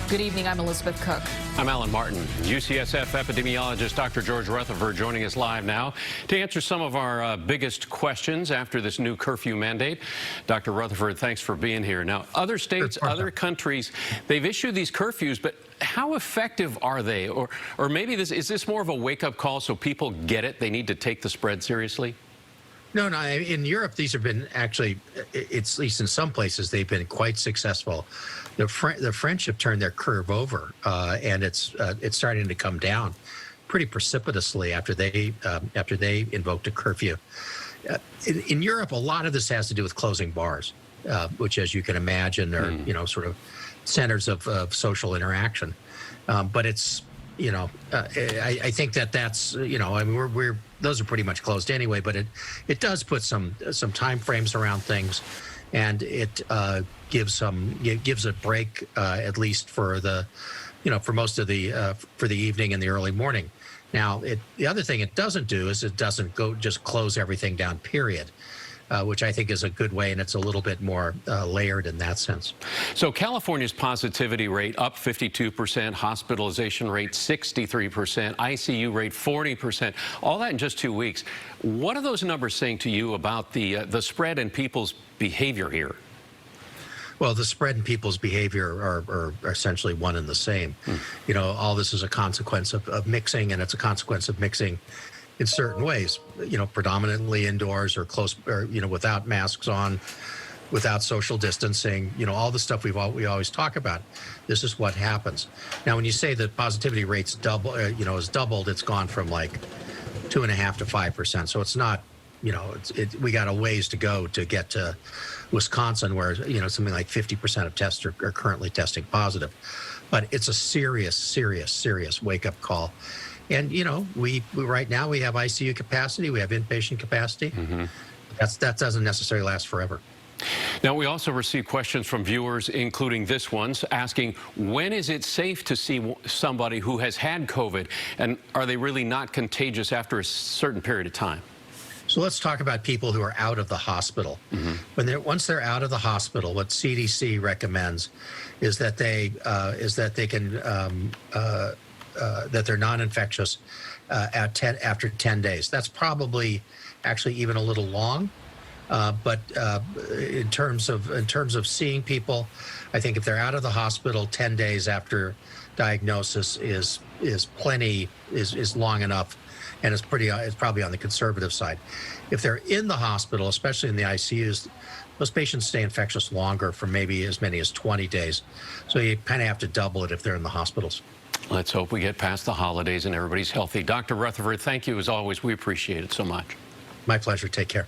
Good evening, I'm Elizabeth Cook. I'm Alan Martin. UCSF epidemiologist Dr. George Rutherford joining us live now to answer some of our biggest questions after this new curfew mandate. Dr. Rutherford, thanks for being here. Now, other states, other countries, they've issued these curfews, but how effective are they? Or maybe is this more of a wake-up call so people get it? They need to take the spread seriously? No. In Europe, these have been actually, at least in some places, they've been quite successful. The French have turned their curve over, and it's starting to come down pretty precipitously after they invoked a curfew. In Europe, a lot of this has to do with closing bars, which, as you can imagine, are sort of centers of social interaction. But it's I think that's I mean those are pretty much closed anyway. But it does put some time frames around things, and it gives a break at least for for most of the for the evening and the early morning. Now the other thing it doesn't do is it doesn't just close everything down, period. Which I think is a good way, and it's a little bit more layered in that sense. So California's positivity rate up 52%, hospitalization rate 63%, ICU rate 40%, all that in just 2 weeks. What are those numbers saying to you about the spread and people's behavior here? Well, the spread in people's behavior are essentially one and the same. All this is a consequence of mixing, and it's a consequence of mixing in certain ways, predominantly indoors or close, or, without masks on, without social distancing, all the stuff we always talk about. This is what happens. Now, when you say the positivity rate's has doubled, it's gone from like 2.5% to 5%. So it's not, we got a ways to go to get to Wisconsin, where, something like 50% of tests are currently testing positive. But it's a serious wake-up call. And, we right now we have ICU capacity, we have inpatient capacity. That doesn't necessarily last forever. Now, we also receive questions from viewers, including this one, asking, when is it safe to see somebody who has had COVID? And are they really not contagious after a certain period of time? So let's talk about people who are out of the hospital. Once they're out of the hospital, what CDC recommends is that that they're non-infectious after 10 days. That's probably actually even a little long, but in terms of seeing people, I think if they're out of the hospital 10 days after diagnosis is long enough, and it's probably on the conservative side. If they're in the hospital, especially in the ICUs, those patients stay infectious longer, for maybe as many as 20 days. So you kind of have to double it if they're in the hospitals. Let's hope we get past the holidays and everybody's healthy. Dr. Rutherford, thank you as always. We appreciate it so much. My pleasure. Take care.